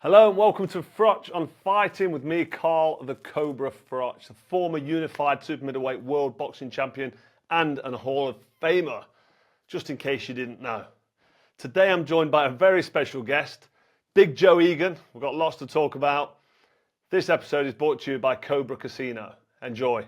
Hello and welcome to Froch on Fighting with me, Carl the Cobra Froch, the former unified super middleweight world boxing champion and an Hall of Famer, just in case you didn't know. Today I'm joined by a very special guest, Big Joe Egan. We've got lots to talk about. This episode is brought to you by Cobra Casino. Enjoy.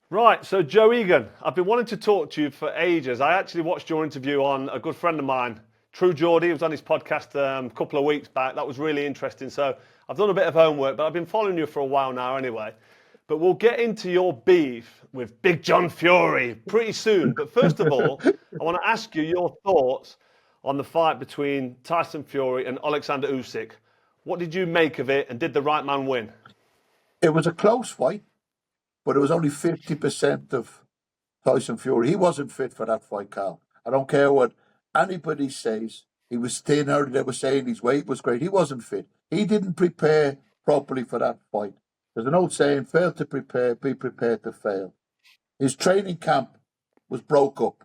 Right, so Joe Egan, I've been wanting to talk to you for ages. I actually watched your interview on a good friend of mine, True Geordie. He was on his podcast a couple of weeks back. That was really interesting. So I've done a bit of homework, but I've been following you for a while now anyway. But we'll get into your beef with Big John Fury pretty soon. But first of all, I want to ask you your thoughts on the fight between Tyson Fury and Alexander Usyk. What did you make of it, and did the right man win? It was a close fight, but it was only 50% of Tyson Fury. He wasn't fit for that fight, Carl. I don't care what anybody says. He was thinner. They were saying his weight was great. He wasn't fit. He didn't prepare properly for that fight. There's an old saying, fail to prepare, be prepared to fail. His training camp was broke up,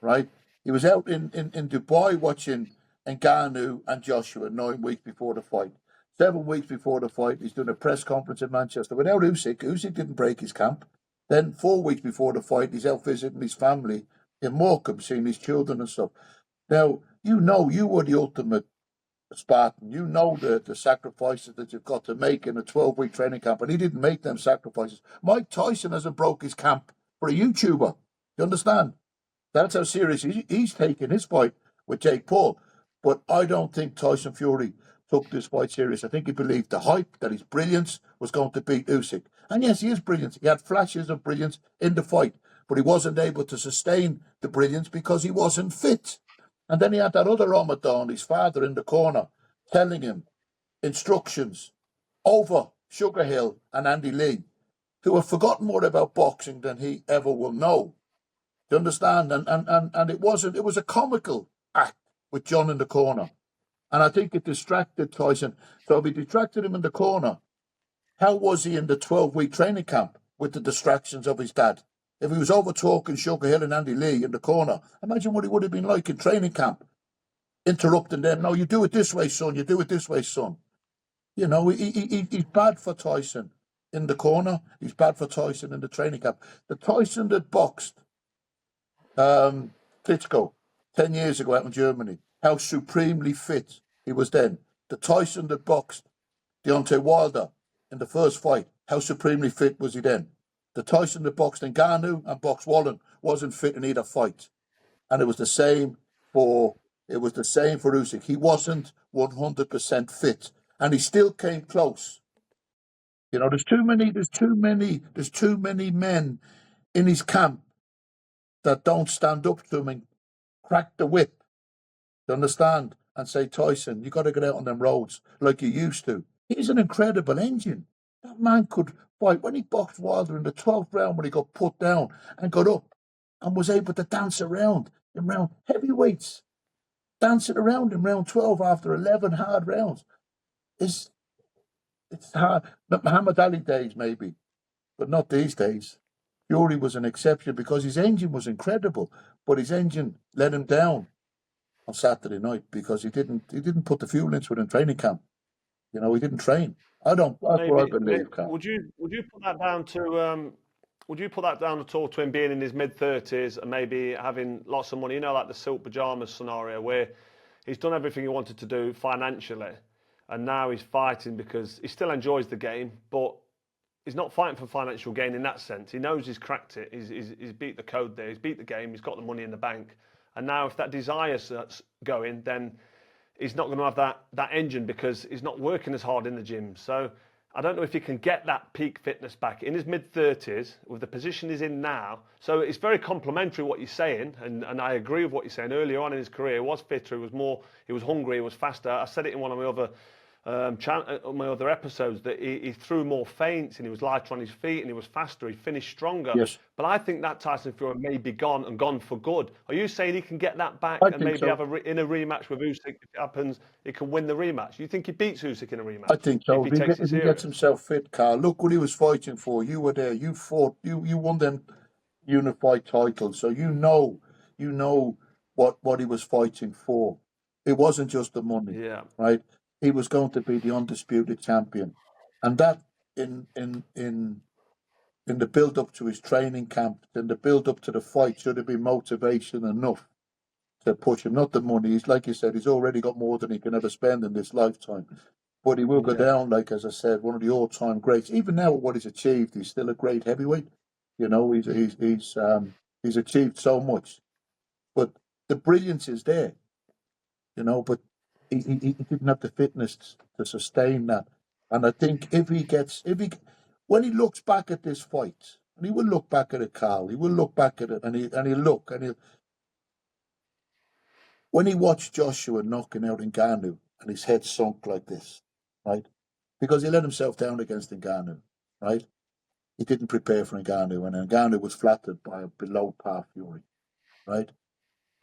right? He was out in Dubai watching Ngannou and Joshua 9 weeks before the fight. 7 weeks before the fight, he's doing a press conference in Manchester without Usyk. Usyk didn't break his camp. Then 4 weeks before the fight, he's out visiting his family in Morecambe, seeing his children and stuff. Now, you were the ultimate Spartan. You know the sacrifices that you've got to make in a 12-week training camp, and he didn't make them sacrifices. Mike Tyson hasn't broke his camp for a YouTuber. You understand? That's how serious he's taking his fight with Jake Paul. But I don't think Tyson Fury took this fight serious. I think he believed the hype that his brilliance was going to beat Usyk. And yes, he is brilliant. He had flashes of brilliance in the fight, but he wasn't able to sustain the brilliance because he wasn't fit. And then he had that other Ramadan, his father, in the corner, telling him instructions over Sugar Hill and Andy Lee, who have forgotten more about boxing than he ever will know. Do you understand? And it was a comical act with John in the corner. And I think it distracted Tyson. So if he distracted him in the corner, how was he in the 12-week training camp with the distractions of his dad? If he was over talking Sugar Hill and Andy Lee in the corner, imagine what he would have been like in training camp, interrupting them. No, you do it this way, son. You do it this way, son. You know, he's bad for Tyson in the corner. He's bad for Tyson in the training camp. The Tyson that boxed Klitschko 10 years ago out in Germany, how supremely fit he was then. The Tyson that boxed Deontay Wilder in the first fight, how supremely fit was he then? The Tyson that boxed Ngannou and boxed Wallen wasn't fit in either fight. And it was the same for Usyk. He wasn't 100% fit. And he still came close. You know, there's too many men in his camp that don't stand up to him and crack the whip. You understand? And say, Tyson, you got to get out on them roads like you used to. He's an incredible engine. That man could fight. When he boxed Wilder in the 12th round, when he got put down and got up and was able to dance around in round heavyweights, dancing around in round 12 after 11 hard rounds. It's hard. Muhammad Ali days, maybe, but not these days. Fury was an exception because his engine was incredible, but his engine let him down on Saturday night because he didn't put the fuel into it in training camp. You know, he didn't train. That's what I believe, Carl. Would you put that down to would you put that down at all to him being in his mid-30s and maybe having lots of money? You know, like the silk pajamas scenario where he's done everything he wanted to do financially, and now he's fighting because he still enjoys the game, but he's not fighting for financial gain in that sense. He knows he's cracked it. He's beat the code there. He's beat the game. He's got the money in the bank. And now if that desire's going, then he's not going to have that engine because he's not working as hard in the gym. So I don't know if he can get that peak fitness back in his mid-30s with the position he's in now. So it's very complimentary what you're saying, and I agree with what you're saying. Earlier on in his career, he was fitter, he was hungry, he was faster. I said it in one of my other episodes that he threw more feints and he was lighter on his feet and he was faster, he finished stronger. Yes. But I think that Tyson Fury may be gone for good. Are you saying he can get that back I and think maybe so. have in a rematch with Usyk? If it happens, he can win the rematch. You think he beats Usyk in a rematch? I think so. If he takes it If he serious. gets himself fit, Carl, look what he was fighting for. You were there. You fought. You won them unified titles. So you know what he was fighting for. It wasn't just the money, Yeah. right? he was going to be the undisputed champion, and that in the build up to his training camp, in the build up to the fight, should have been motivation enough to push him. Not the money. He's like you said, he's already got more than he can ever spend in this lifetime. But he will go down, like as I said, one of the all-time greats. Even now, what he's achieved, he's still a great heavyweight. You know, he's achieved so much, but the brilliance is there. You know, but he didn't have the fitness to sustain that. And I think when he looks back at this fight, and he will look back at it, Carl, he will look back at it, and when he watched Joshua knocking out Ngannou and his head sunk like this, right? Because he let himself down against Ngannou, right? He didn't prepare for Ngannou, and Ngannou was flattered by a below par Fury, right?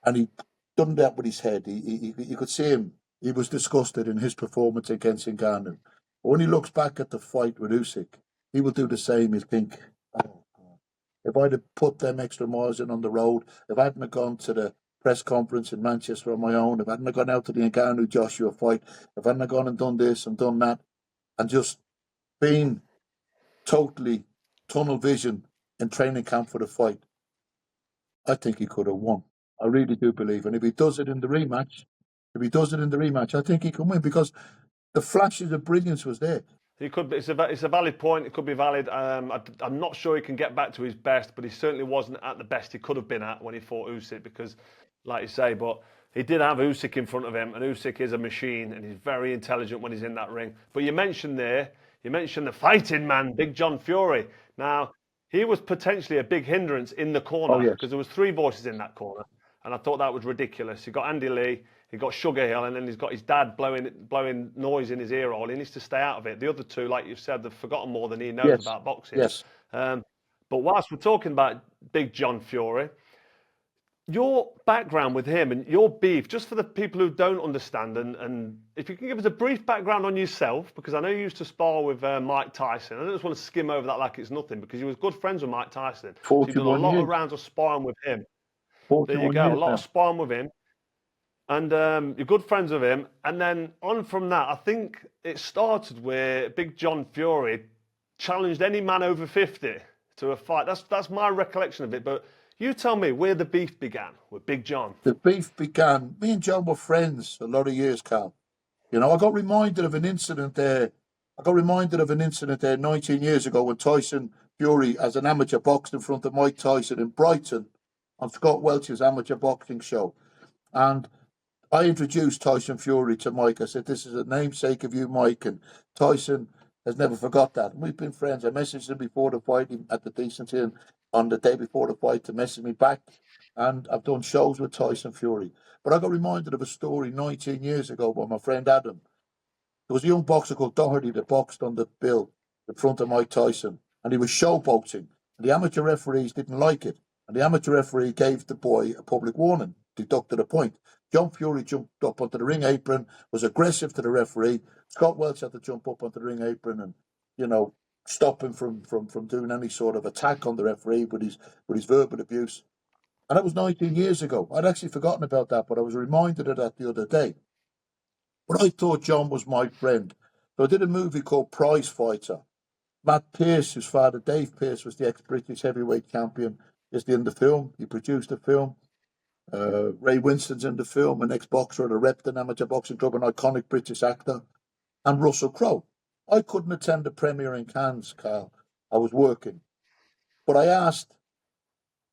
And he done that with his head. You could see him. He was disgusted in his performance against Ngannou. But when he looks back at the fight with Usyk, he will do the same. He'll think, oh, God, if I'd have put them extra miles in on the road, if I hadn't have gone to the press conference in Manchester on my own, if I hadn't have gone out to the Ngannou-Joshua fight, if I hadn't have gone and done this and done that, and just been totally tunnel vision in training camp for the fight, I think he could have won. I really do believe. And if he does it in the rematch, I think he can win because the flashes of brilliance was there. He could be. It's a valid point. It could be valid. I'm not sure he can get back to his best, but he certainly wasn't at the best he could have been at when he fought Usyk because, like you say, but he did have Usyk in front of him, and Usyk is a machine, and he's very intelligent when he's in that ring. But you mentioned the fighting man, Big John Fury. Now, he was potentially a big hindrance in the corner because there was 3 voices in that corner, and I thought that was ridiculous. He got Andy Lee, he got Sugar Hill, and then he's got his dad blowing noise in his ear hole. He needs to stay out of it. The other 2, like you've said, they've forgotten more than he knows about boxing. Yes. But whilst we're talking about Big John Fury, your background with him and your beef, just for the people who don't understand, and if you can give us a brief background on yourself, because I know you used to spar with Mike Tyson. I don't just want to skim over that like it's nothing, because you was good friends with Mike Tyson. So you've done a lot of rounds of sparring with him. There you go, a lot of sparring with him. And you're good friends with him. And then on from that, I think it started where Big John Fury challenged any man over 50 to a fight. That's my recollection of it. But you tell me where the beef began with Big John. The beef began. Me and John were friends a lot of years, Carl. You know, I got reminded of an incident there 19 years ago when Tyson Fury, as an amateur, boxed in front of Mike Tyson in Brighton on Scott Welch's amateur boxing show. And I introduced Tyson Fury to Mike. I said, this is a namesake of you, Mike. And Tyson has never forgot that. And we've been friends. I messaged him before the fight at the Decency and on the day before the fight to message me back. And I've done shows with Tyson Fury. But I got reminded of a story 19 years ago by my friend Adam. There was a young boxer called Doherty that boxed on the bill in front of Mike Tyson. And he was showboating. And the amateur referees didn't like it. And the amateur referee gave the boy a public warning, deducted a point. John Fury jumped up onto the ring apron, was aggressive to the referee. Scott Welch had to jump up onto the ring apron and, you know, stop him from doing any sort of attack on the referee with his verbal abuse. And that was 19 years ago. I'd actually forgotten about that, but I was reminded of that the other day. But I thought John was my friend. So I did a movie called Prize Fighter. Matt Pearce, whose father Dave Pearce was the ex-British heavyweight champion, is in the film. He produced the film. Ray Winston's in the film, an ex-boxer at a Repton Amateur Boxing Club, an iconic British actor, and Russell Crowe. I couldn't attend the premiere in Cannes, Carl. I was working. But I asked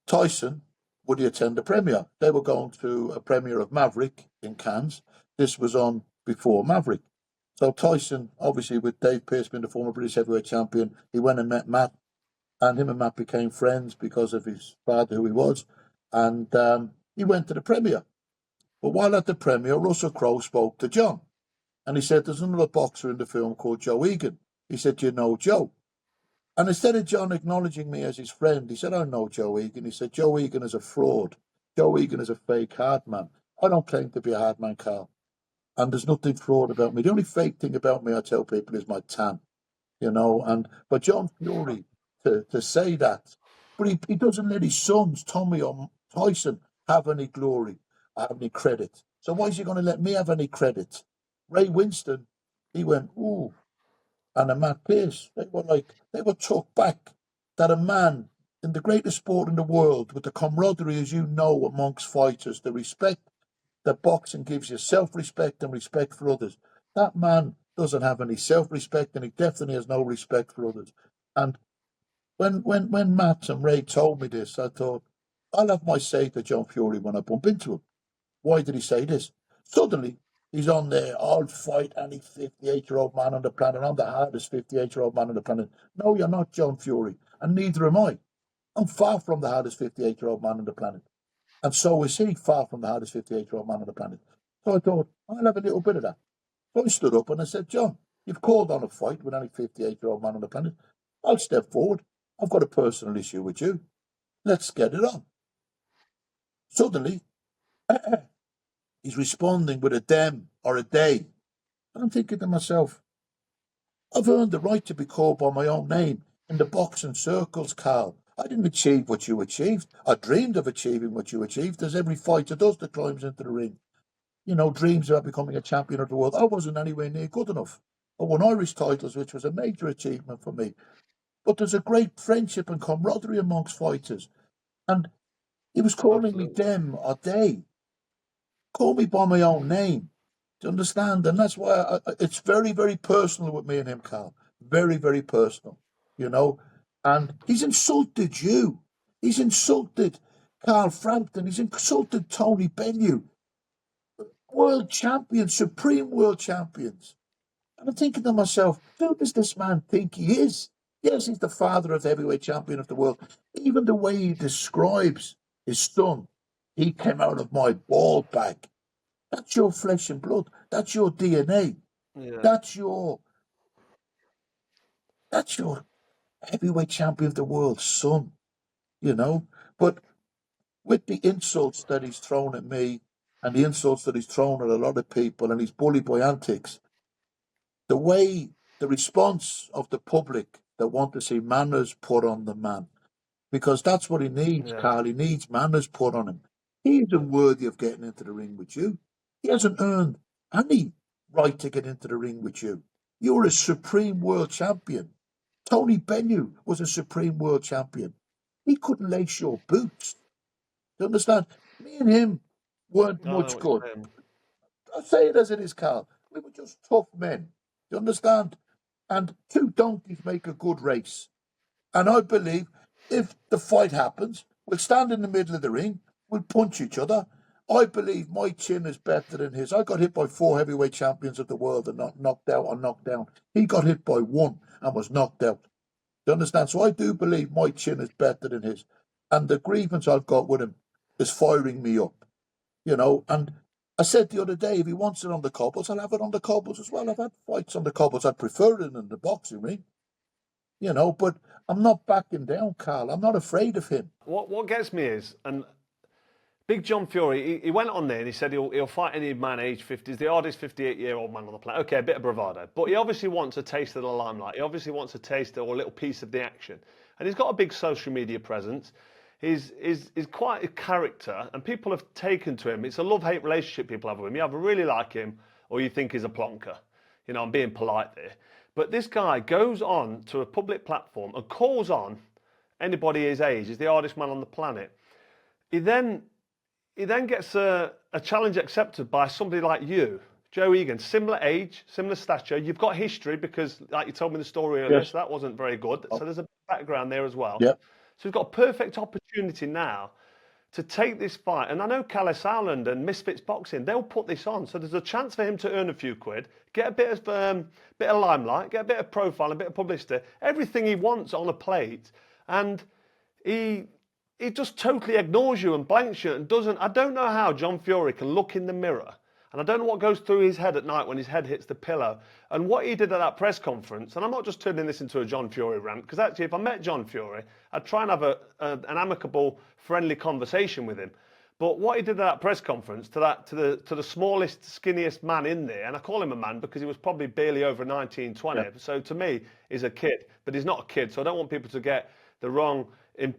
Tyson, would he attend the premiere? They were going to a premiere of Maverick in Cannes. This was on before Maverick. So Tyson, obviously with Dave Pearce being the former British heavyweight champion, he went and met Matt, and him and Matt became friends because of his father, who he was. And he went to the premiere. But while at the premiere, Russell Crowe spoke to John. And he said, there's another boxer in the film called Joe Egan. He said, do you know Joe? And instead of John acknowledging me as his friend, he said, I know Joe Egan. He said, Joe Egan is a fraud. Joe Egan is a fake hard man. I don't claim to be a hard man, Carl. And there's nothing fraud about me. The only fake thing about me, I tell people, is my tan. You know, but John Fury, to say that, but he doesn't let his sons, Tommy or Tyson, have any glory, have any credit. So why is he going to let me have any credit? Ray Winston He went, ooh. And a Matt Pearce, they were took back that a man in the greatest sport in the world, with the camaraderie, as you know, amongst fighters, the respect that boxing gives you, self-respect and respect for others. That man doesn't have any self-respect, and he definitely has no respect for others. And when Matt and Ray told me this, I thought, I'll have my say to John Fury when I bump into him. Why did he say this? Suddenly, he's on there, I'll fight any 58-year-old man on the planet. I'm the hardest 58-year-old man on the planet. No, you're not, John Fury, and neither am I. I'm far from the hardest 58-year-old man on the planet. And so is he, far from the hardest 58-year-old man on the planet. So I thought, I'll have a little bit of that. So I stood up and I said, John, you've called on a fight with any 58-year-old man on the planet. I'll step forward. I've got a personal issue with you. Let's get it on. Suddenly, he's responding with a dem or a day. And I'm thinking to myself, I've earned the right to be called by my own name in the boxing circles, Carl. I didn't achieve what you achieved. I dreamed of achieving what you achieved, as every fighter does that climbs into the ring. You know, dreams about becoming a champion of the world. I wasn't anywhere near good enough. I won Irish titles, which was a major achievement for me. But there's a great friendship and camaraderie amongst fighters. And he was calling me Absolutely. dem or they. Call me by my own name. Do you understand? And that's why it's very, very personal with me and him, Carl. Very, very personal, you know. And he's insulted you. He's insulted Carl Frampton. He's insulted Tony Bellew. World champions, supreme world champions. And I'm thinking to myself, who does this man think he is? Yes, he's the father of the heavyweight champion of the world. Even the way he describes his son, he came out of my ball bag. That's your flesh and blood. That's your DNA. Yeah. That's your that's your heavyweight champion of the world, son. You know. But with the insults that he's thrown at me and the insults that he's thrown at a lot of people, and he's bullied by antics, the way the response of the public that want to see manners put on the man, because that's what he needs, Yeah. Carl. He needs manners put on him. He isn't worthy of getting into the ring with you. He hasn't earned any right to get into the ring with you. You're a supreme world champion. Tony Bellew was a supreme world champion. He couldn't lace your boots. Do you understand? Me and him weren't I know much what good. you're saying. I say it as it is, Carl. We were just tough men. Do you understand? And two donkeys make a good race. And I believe if the fight happens, we'll stand in the middle of the ring, we'll punch each other. I believe my chin is better than his. I got hit by 4 heavyweight champions of the world and not knocked out or knocked down. He got hit by one and was knocked out. Do you understand? So I do believe my chin is better than his. And the grievance I've got with him is firing me up, you know. And I said the other day, if he wants it on the cobbles, I'll have it on the cobbles as well. I've had fights on the cobbles. I'd prefer it in the boxing ring, you know, but I'm not backing down, Carl. I'm not afraid of him. What gets me is, and Big John Fury, he went on there and he said he'll fight any man age 50. He's the hardest 58-year-old man on the planet. Okay, a bit of bravado. But he obviously wants a taste of the limelight. He obviously wants a taste or a little piece of the action. And he's got a big social media presence. He's quite a character, and people have taken to him. It's a love-hate relationship people have with him. You either really like him or you think he's a plonker. You know, I'm being polite there. But this guy goes on to a public platform and calls on anybody his age. He's the hardest man on the planet. He then gets a challenge accepted by somebody like you, Joe Egan, similar age, similar stature. You've got history because, like you told me the story earlier, Yes. so that wasn't very good. So there's a background there as well. Yeah. So he's got a perfect opportunity now to take this fight. And I know Callis Howland and Misfits Boxing, they'll put this on. So there's a chance for him to earn a few quid, get a bit of limelight, get a bit of profile, a bit of publicity, everything he wants on a plate. And he just totally ignores you and blanks you and doesn't. I don't know how John Fury can look in the mirror, and I don't know what goes through his head at night when his head hits the pillow. And what he did at that press conference, and I'm not just turning this into a John Fury rant, because actually if I met John Fury, I'd try and have an amicable, friendly conversation with him. But what he did at that press conference to the smallest, skinniest man in there, and I call him a man because he was probably barely over 19, 20. Yeah. So to me, he's a kid, but he's not a kid. So I don't want people to get the wrong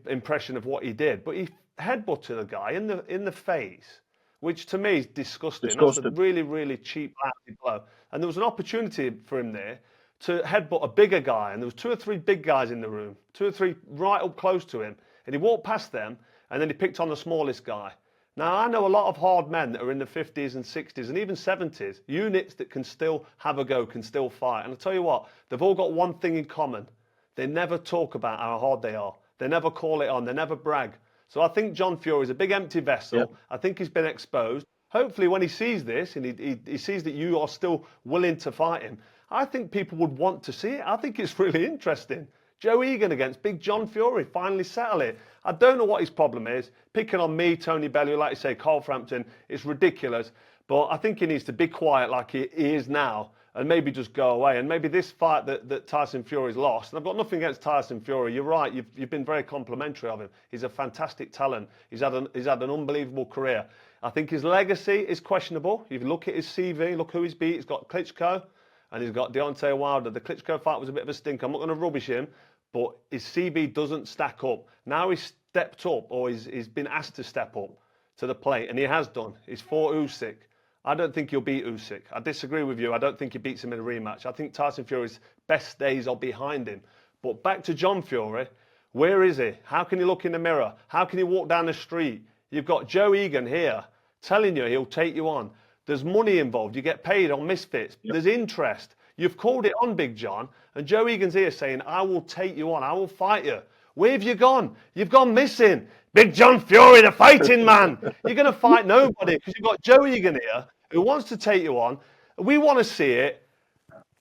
impression of what he did. But he headbutted a guy in the face which to me is disgusting. That's a Disgusting. really, really cheap, lousy blow. And there was an opportunity for him there to headbutt a bigger guy, and there was 2 or 3 big guys in the room, 2 or 3 right up close to him, and he walked past them, and then he picked on the smallest guy. Now, I know a lot of hard men that are in the 50s and 60s and even 70s, units that can still have a go, can still fight. And I'll tell you what, they've all got one thing in common. They never talk about how hard they are. They never call it on. They never brag. So I think John Fury is a big empty vessel. Yep. I think he's been exposed. Hopefully when he sees this and he sees that you are still willing to fight him, I think people would want to see it. I think it's really interesting. Joe Egan against Big John Fury, finally settle it. I don't know what his problem is. Picking on me, Tony Bellew, like you say, Carl Frampton, it's ridiculous. But I think he needs to be quiet like he is now and maybe just go away. And maybe this fight that Tyson Fury's lost, and I've got nothing against Tyson Fury, you're right, you've been very complimentary of him. He's a fantastic talent. He's had an unbelievable career. I think his legacy is questionable. If you look at his CV, look who he's beat. He's got Klitschko and he's got Deontay Wilder. The Klitschko fight was a bit of a stink. I'm not going to rubbish him, but his CV doesn't stack up. Now he's stepped up, or he's been asked to step up to the plate, and he has done. He's fought Usyk. I don't think he'll beat Usyk. I disagree with you. I don't think he beats him in a rematch. I think Tyson Fury's best days are behind him. But back to John Fury, where is he? How can he look in the mirror? How can he walk down the street? You've got Joe Egan here telling you he'll take you on. There's money involved. You get paid on misfits. Yep. There's interest. You've called it on, Big John. And Joe Egan's here saying, I will take you on. I will fight you. Where have you gone? You've gone missing. Big John Fury, the fighting man. You're going to fight nobody because you've got Joe Egan here who wants to take you on. We want to see it.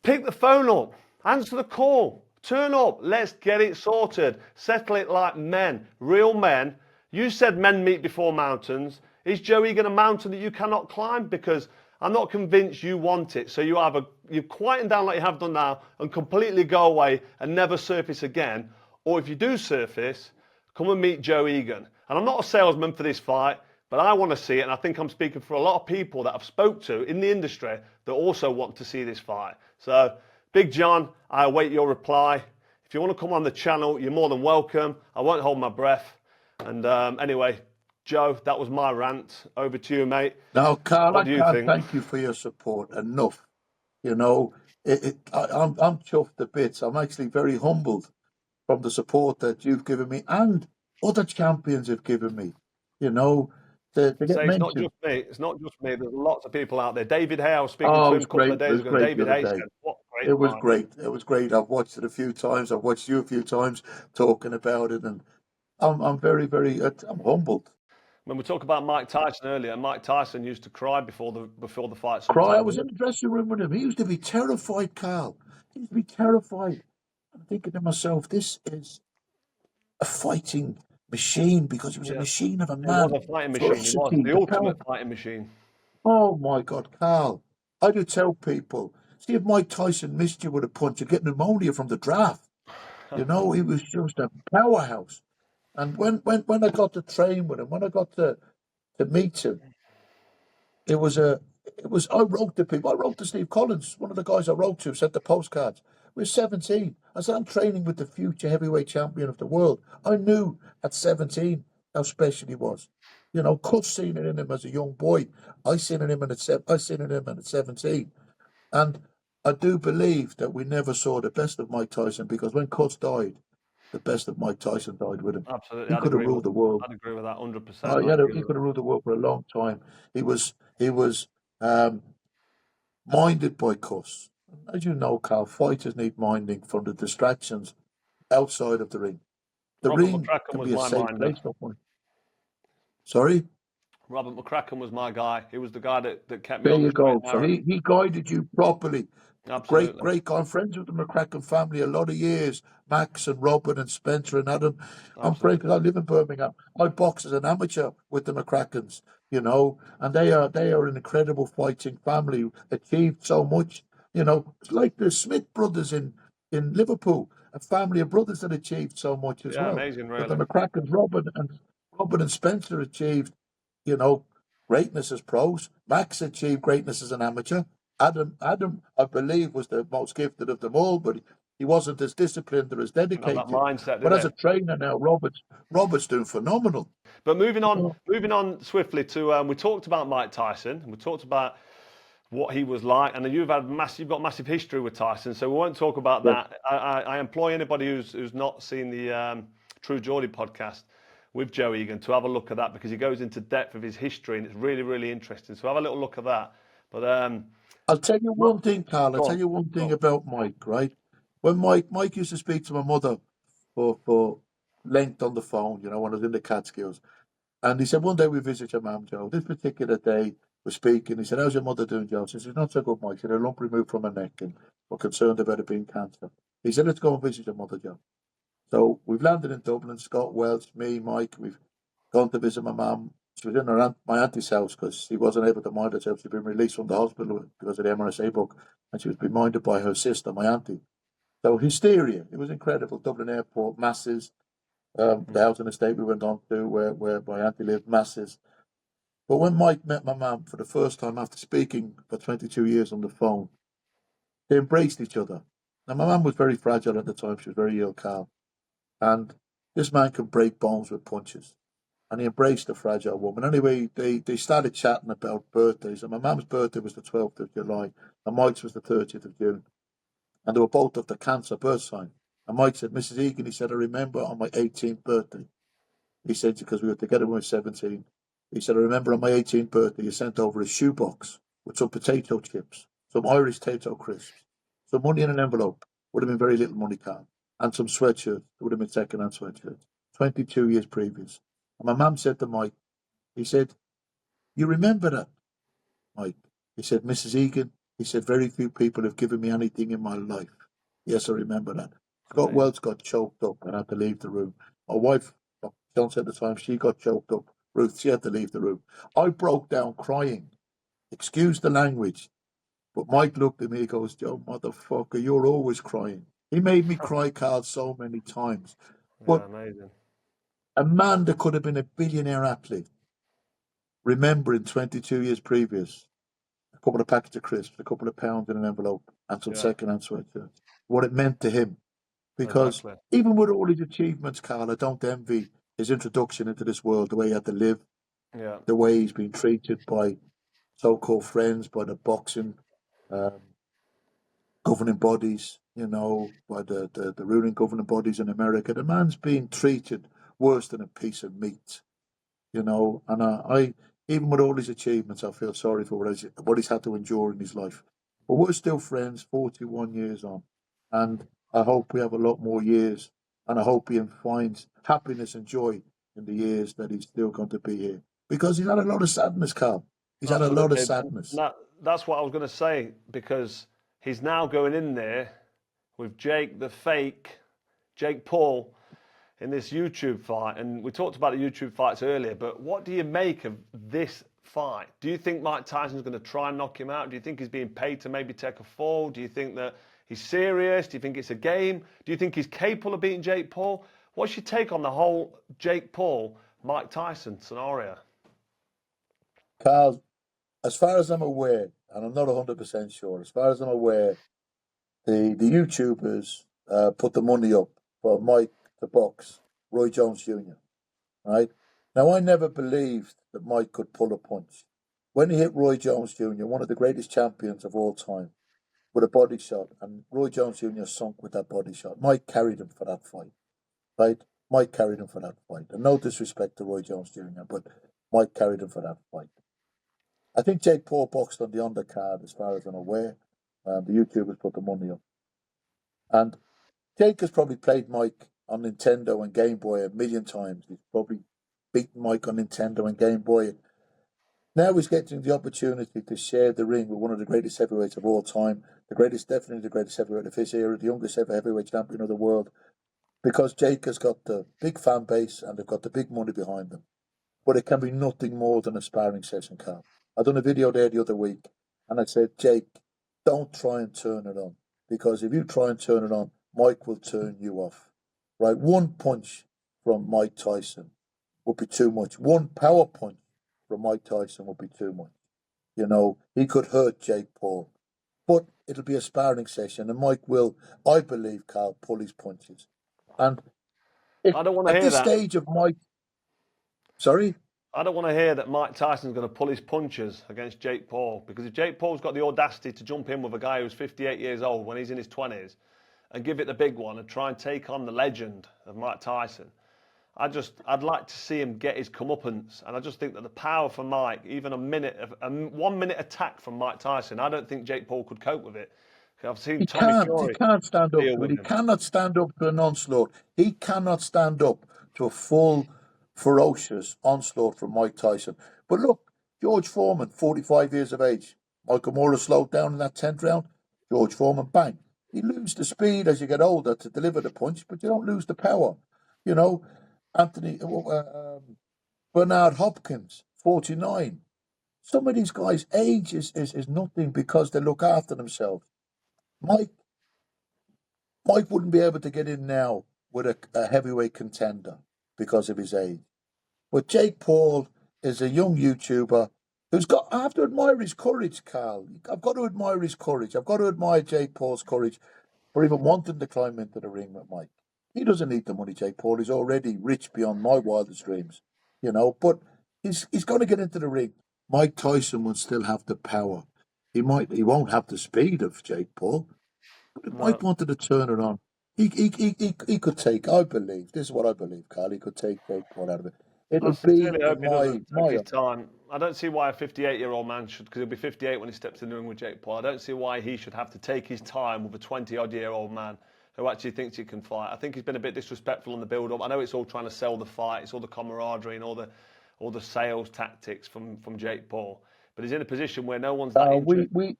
Pick the phone up. Answer the call. Turn up. Let's get it sorted. Settle it like men. Real men. You said men meet before mountains. Is Joe Egan a mountain that you cannot climb? Because I'm not convinced you want it. So you quieten down like you have done now and completely go away and never surface again. Or if you do surface, come and meet Joe Egan. And I'm not a salesman for this fight, but I want to see it. And I think I'm speaking for a lot of people that I've spoke to in the industry that also want to see this fight. So, Big John, I await your reply. If you want to come on the channel, you're more than welcome. I won't hold my breath. And anyway, Joe, that was my rant. Over to you, mate. Now, Carl, what do you think? Thank you for your support. Enough. You know, I'm chuffed to bits. I'm actually very humbled from the support that you've given me and other champions have given me. You know, to get mentioned. It's not just me. It's not just me. There's lots of people out there. David Hay, I was speaking to him a couple of days ago. David Hay said, what great It was great. It was great. I've watched it a few times. I've watched you a few times talking about it, and I'm very, very. I'm humbled. When we talk about Mike Tyson earlier, Mike Tyson used to cry before the fight. Cry? I was in the dressing room with him. He used to be terrified, Carl. He used to be terrified. I'm thinking to myself, this is a fighting machine, because it was a machine of a man. It was a fighting machine. It was the ultimate fighting machine. Oh my God, Carl! I do tell people, see if Mike Tyson missed you with a punch, you'd get pneumonia from the draft. You know, he was just a powerhouse. And when I got to train with him, when I got to meet him, I wrote to people. I wrote to Steve Collins, one of the guys I wrote to, sent the postcards. We were 17. I said, I'm training with the future heavyweight champion of the world. I knew at 17 how special he was. You know, Cut's seen it in him as a young boy. I seen it in him at 17. And I do believe that we never saw the best of Mike Tyson, because when Cut died, the best of Mike Tyson died with him. Absolutely. He could have ruled the world. I'd agree with that 100%. He could have ruled the world for a long time. He was minded by Cuss. As you know, Carl, fighters need minding from the distractions outside of the ring. The ring can be a safe place. Sorry? Robert McCracken was my guy. He was the guy that kept me there on you the go. So he guided you properly. Absolutely. Great guy. I'm friends with the McCracken family a lot of years. Max and Robert and Spencer and Adam. I'm friends because I live in Birmingham. I box as an amateur with the McCrackens, you know, and they are an incredible fighting family who achieved so much. You know, it's like the Smith brothers in Liverpool, a family of brothers that achieved so much as well. Amazing, really. But the McCrackens, Robert and Spencer achieved, you know, greatness as pros. Max achieved greatness as an amateur. Adam, I believe, was the most gifted of them all, but He wasn't as disciplined or as Didn't have that dedicated. mindset, But did as he? a trainer now, Robert's doing phenomenal. But moving on swiftly to we talked about Mike Tyson. We talked about what he was like, and you've got massive history with Tyson, so we won't talk about Yeah. that. I employ anybody who's not seen the True Geordie podcast with Joe Egan to have a look at that, because he goes into depth of his history, and it's really, really interesting. So have a little look at that. But I'll tell you one thing, Carl. I'll go tell on, you one go thing on. about Mike, right? When Mike used to speak to my mother for length on the phone, when I was in the Catskills. And he said, one day we visit your mum, Joe. This particular day, we're speaking. He said, how's your mother doing, Joe? She said, not so good, Mike. She had a lump removed from her neck and we're concerned about it being cancer. He said, let's go and visit your mother, Joe. So we've landed in Dublin, Scott, Welsh, me, Mike. We've gone to visit my mum. She was in my auntie's house because she wasn't able to mind herself. She'd been released from the hospital because of the MRSA book, and she was being minded by her sister, my auntie. So hysteria. It was incredible. Dublin Airport, masses. The housing estate we went on to where my auntie lived, masses. But when Mike met my mum for the first time after speaking for 22 years on the phone, they embraced each other. Now, my mum was very fragile at the time. She was very ill, Carl. And this man could break bones with punches. And he embraced the fragile woman. Anyway, they started chatting about birthdays. And my mum's birthday was the 12th of July, and Mike's was the 30th of June. And they were both of the Cancer birth sign. And Mike said, Mrs. Egan, he said, I remember on my 18th birthday. He said, because we were together when we were 17. He said, I remember on my 18th birthday, you sent over a shoebox with some potato chips, some Irish potato crisps, some money in an envelope, would have been very little money, Carl, and some sweatshirts, would have been second-hand sweatshirts, 22 years previous. And my mum said to Mike, he said, you remember that, Mike? He said, Mrs. Egan, he said, very few people have given me anything in my life. Yes, I remember that. Scott Amazing. Welch got choked up and had to leave the room. My wife, John said at the time, she got choked up. Ruth, she had to leave the room. I broke down crying. Excuse the language. But Mike looked at me and goes, Joe, motherfucker, you're always crying. He made me cry, Carl, so many times. Yeah, But amazing. a man that could have been a billionaire athlete, remembering 22 years previous, a couple of packets of crisps, a couple of pounds in an envelope, and some Yeah, second-hand sweatshirts, what it meant to him. Because exactly. even with all his achievements, Carl, I don't envy his introduction into this world, the way he had to live, Yeah, the way he's been treated by so-called friends, by the boxing um, governing bodies, by the ruling governing bodies in America. The man's being treated worse than a piece of meat, And I even with all his achievements, I feel sorry for what he's had to endure in his life. But we're still friends, 41 years on, and I hope we have a lot more years, and I hope he finds happiness and joy in the years that he's still going to be here. Because he's had a lot of sadness, Carl. He's had a lot of absolutely. sadness. That's what I was going to say, because he's now going in there with Jake the fake, Jake Paul, in this YouTube fight. And we talked about the YouTube fights earlier, but what do you make of this fight? Do you think Mike Tyson's going to try and knock him out? Do you think he's being paid to maybe take a fall? Do you think that he's serious? Do you think it's a game? Do you think he's capable of beating Jake Paul? What's your take on the whole Jake Paul, Mike Tyson scenario? Carl, as far as I'm aware, and I'm not 100% sure, as far as I'm aware, the YouTubers put the money up for Mike to box Roy Jones Jr., right? Now, I never believed that Mike could pull a punch. When he hit Roy Jones Jr., one of the greatest champions of all time, with a body shot, and Roy Jones Jr. sunk with that body shot, Mike carried him for that fight, right? Mike carried him for that fight. And no disrespect to Roy Jones Jr., but Mike carried him for that fight. I think Jake Paul boxed on the undercard, as far as I'm aware. The YouTubers put the money up. And Jake has probably played Mike on Nintendo and Game Boy a million times. He's probably beaten Mike on Nintendo and Game Boy. Now he's getting the opportunity to share the ring with one of the greatest heavyweights of all time, definitely the greatest heavyweight of his era, the youngest ever heavyweight champion of the world, because Jake has got the big fan base and they've got the big money behind them. But it can be nothing more than a sparring session, Carl. I done a video there the other week, and I said, Jake, don't try and turn it on, because if you try and turn it on, Mike will turn you off. Right? One punch from Mike Tyson would be too much. One power punch from Mike Tyson would be too much. He could hurt Jake Paul. But it'll be a sparring session, and Mike will, I believe, Carl, pull his punches. And if I don't want to at hear this that. stage of Mike, sorry, I don't want to hear that Mike Tyson's going to pull his punches against Jake Paul, because if Jake Paul's got the audacity to jump in with a guy who's 58 years old when he's in his 20s and give it the big one and try and take on the legend of Mike Tyson, I'd like to see him get his comeuppance, and I just think that the power for Mike, even a 1 minute attack from Mike Tyson, I don't think Jake Paul could cope with it. I've seen he Tommy can't. He Fury can't stand up deal to it. with He him. cannot stand up to an onslaught. He cannot stand up to a full, ferocious onslaught from Mike Tyson. But look, George Foreman, 45 years of age. Michael Moorer slowed down in that 10th round. George Foreman, bang. You lose the speed as you get older to deliver the punch, but you don't lose the power. You know, Bernard Hopkins, 49. Some of these guys' age is nothing because they look after themselves. Mike wouldn't be able to get in now with a heavyweight contender because of his age. But Jake Paul is a young YouTuber who's got. I have to admire his courage, Carl. I've got to admire his courage. I've got to admire Jake Paul's courage for even wanting to climb into the ring with Mike. He doesn't need the money, Jake Paul. He's already rich beyond my wildest dreams, you know. But he's going to get into the ring. Mike Tyson will still have the power. He won't have the speed of Jake Paul. But if No. Mike wanted to turn it on, he could take. I believe this is what I believe, Carl. He could take Jake Paul out of it. I It'll be sincerely hope in he doesn't take my his time. I don't see why a 58-year-old man should, because he'll be 58 when he steps in the ring with Jake Paul. I don't see why he should have to take his time with a 20-odd-year-old man who actually thinks he can fight. I think he's been a bit disrespectful on the build-up. I know it's all trying to sell the fight, it's all the camaraderie and all the sales tactics from Jake Paul. But he's in a position where no one's that interested.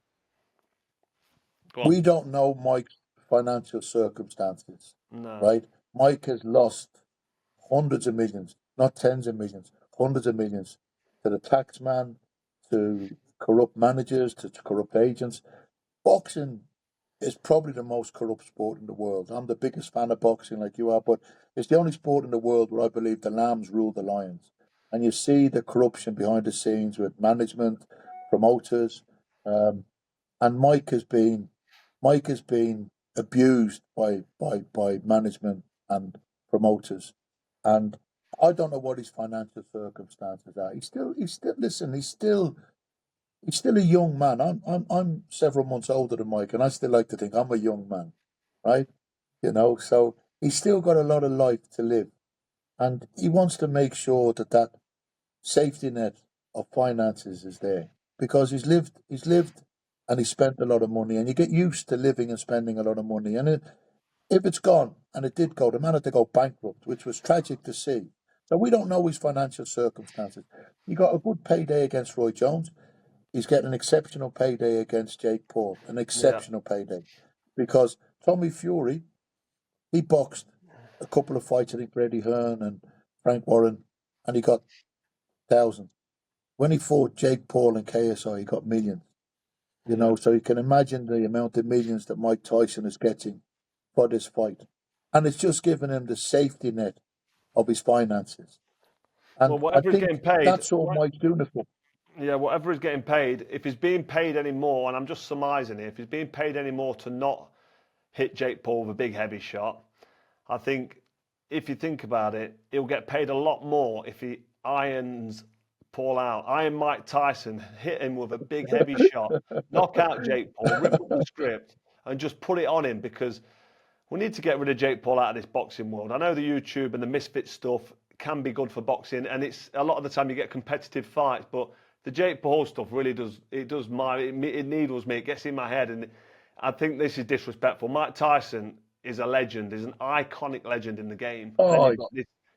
We don't know Mike's financial circumstances, No. right? Mike has lost hundreds of millions, not tens of millions, hundreds of millions to the tax man, to corrupt managers, to corrupt agents. Boxing is probably the most corrupt sport in the world. I'm the biggest fan of boxing, like you are, but it's the only sport in the world where I believe the lambs rule the lions. And you see the corruption behind the scenes with management, promoters, and Mike has been abused by management and promoters, and I don't know what his financial circumstances are. He's still a young man. I'm several months older than Mike, and I still like to think I'm a young man, right? You know, so he's still got a lot of life to live, and he wants to make sure that safety net of finances is there because he's lived and he spent a lot of money, and you get used to living and spending a lot of money, and if it's gone, and it did go, the man had to go bankrupt, which was tragic to see. So we don't know his financial circumstances. He got a good payday against Roy Jones. He's getting an exceptional payday against Jake Paul, an Yeah. exceptional payday, because Tommy Fury, he boxed a couple of fights, I think, for Eddie Hearn and Frank Warren, and he got thousands. When he fought Jake Paul and KSI, he got millions. You know, so you can imagine the amount of millions that Mike Tyson is getting for this fight. And it's just given him the safety net of his finances. Well, And I whatever he's getting think paid, that's all Mike's doing it for. yeah, whatever he's getting paid, if he's being paid any more, and I'm just surmising here, if he's being paid any more to not hit Jake Paul with a big heavy shot, I think if you think about it, he'll get paid a lot more if he irons Paul out. Iron Mike Tyson, hit him with a big heavy shot, knock out Jake Paul, rip up the script, and just put it on him, because we need to get rid of Jake Paul out of this boxing world. I know the YouTube and the misfit stuff can be good for boxing, and it's a lot of the time you get competitive fights, but the Jake Paul stuff really it needles me, it gets in my head, and I think this is disrespectful. Mike Tyson is a legend, is an iconic legend in the game, and Oh,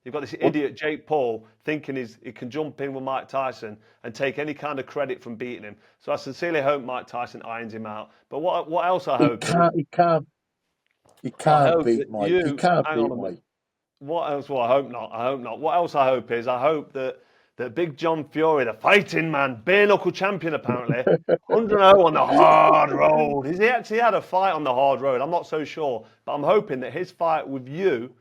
you've got this idiot Jake Paul thinking he can jump in with Mike Tyson and take any kind of credit from beating him. So I sincerely hope Mike Tyson irons him out. But what else I he hope is, can't, he can't, he I can't hope that beat Mike. He you can't hang on beat a minute. Mike. What else? Well, I hope not. I hope not. What else I hope is, I hope that Big John Fury, the fighting man, bare knuckle champion apparently, 100-0 on the hard road. Has he actually had a fight on the hard road? I'm not so sure, but I'm hoping that his fight with you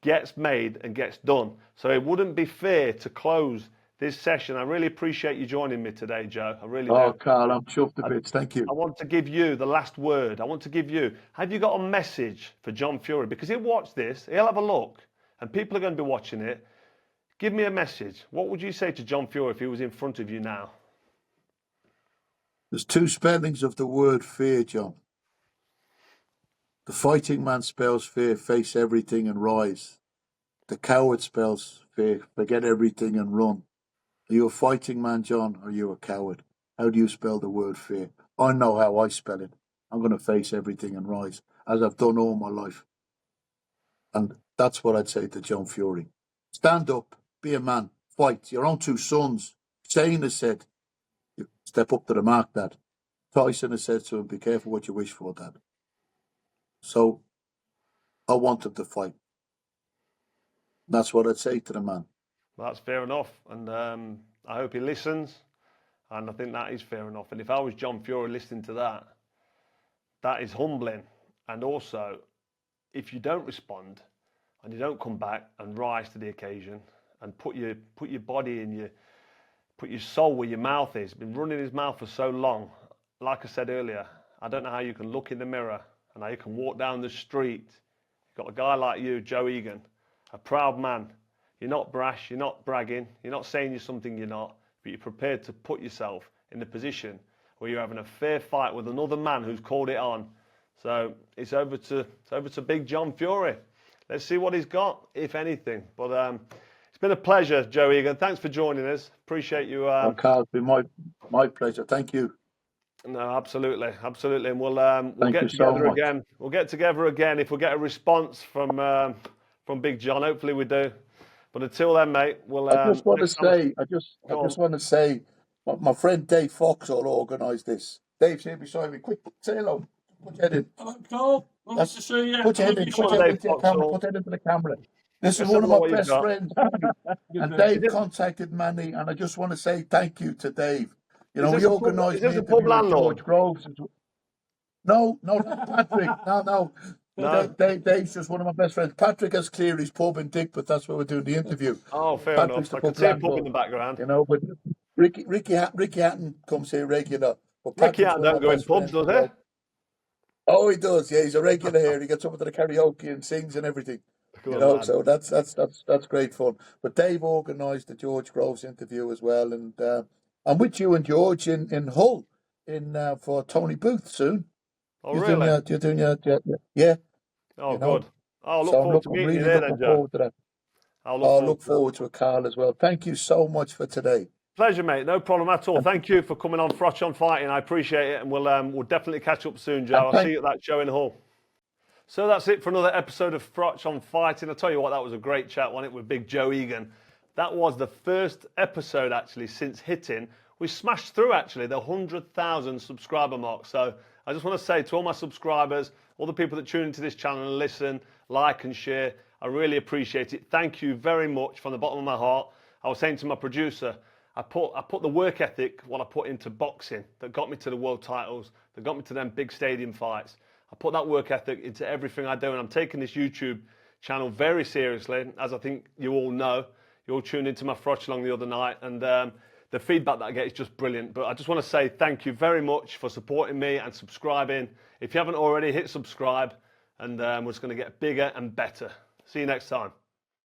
gets made and gets done. So it wouldn't be fair to close this session. I really appreciate you joining me today, Joe. I really Oh, do. Carl, I'm chuffed to bits. Thank you. I want to give you the last word. I want to give you, have you got a message for John Fury? Because he'll watch this, he'll have a look, and people are going to be watching it. Give me a message. What would you say to John Fury if he was in front of you now? There's two spellings of the word fear, John. The fighting man spells fear, face everything and rise. The coward spells fear, forget everything and run. Are you a fighting man, John, or are you a coward? How do you spell the word fear? I know how I spell it. I'm going to face everything and rise, as I've done all my life. And that's what I'd say to John Fury. Stand up, be a man, fight. Your own two sons. Shane has said, you step up to the mark, Dad. Tyson has said to him, be careful what you wish for, Dad. So I want him to fight. That's what I'd say to the man. That's fair enough. And I hope he listens. And I think that is fair enough. And if I was John Fury listening to that, that is humbling. And also, if you don't respond and you don't come back and rise to the occasion and put your body in put your soul where your mouth is, been running his mouth for so long. Like I said earlier, I don't know how you can look in the mirror and how you can walk down the street. You've got a guy like you, Joe Egan, a proud man. You're not brash, you're not bragging, you're not saying you're something you're not, but you're prepared to put yourself in the position where you're having a fair fight with another man who's called it on. So it's over to Big John Fury. Let's see what he's got, if anything. But it's been a pleasure, Joe Egan. Thanks for joining us. Appreciate you. Carl, it's been my pleasure. Thank you. No, absolutely, absolutely, and we'll Thank get you so together much. again. We'll get together again if we get a response from Big John. Hopefully we do. But until then, mate, we'll. I just want to next time- say, I just want to say, my friend Dave Fox will organise this. Dave's here beside me. Quick, say hello. Put your head in. Hello, Carl. Nice to see you. Put your head in. Put your head into the camera. Put your head into the camera. This is Let's one have of a look my what you've best got. friends, and Good Dave it- contacted Manny, and I just want to say thank you to Dave. You Is know, this he a pub- organised is this me a pub interview with landlord? George Groves. No, not Patrick. No. No. Dave's just one of my best friends. Patrick has cleared his pub in Dick, but that's where we're doing the interview. Oh, fair Patrick's enough. the I can pub see a pub in landlord. the background. You know, but Ricky Hatton comes here regular. But Ricky Patrick's Hatton one of don't my go in best pubs, friends does as well. he? Oh, he does. Yeah, he's a regular here. He gets up to the karaoke and sings and everything. Good You know, lad. so that's great fun. But Dave organised the George Groves interview as well, and I'm with you and George in Hull for Tony Booth soon. Oh, You're really? doing your yeah. Oh, You know. good. I'll look So forward to I'm meeting you really there looking then, Joe. forward to that. I'll I'll look look forward forward to a Carl as well. Thank you so much for today. Pleasure, mate. No problem at all. Thank you for coming on Froch on Fighting. I appreciate it, and we'll definitely catch up soon, Joe. I'll see you at that show in Hull. So that's it for another episode of Froch on Fighting. I'll tell you what, that was a great chat, wasn't it, with Big Joe Egan. That was the first episode, actually, since hitting. We smashed through, actually, the 100,000 subscriber mark. So I just want to say to all my subscribers, all the people that tune into this channel and listen, like and share, I really appreciate it. Thank you very much from the bottom of my heart. I was saying to my producer, I put the work ethic, what I put into boxing, that got me to the world titles, that got me to them big stadium fights. I put that work ethic into everything I do, and I'm taking this YouTube channel very seriously, as I think you all know. You all tuned into my Froch Long the other night, and the feedback that I get is just brilliant. But I just want to say thank you very much for supporting me and subscribing. If you haven't already, hit subscribe, and we're just going to get bigger and better. See you next time.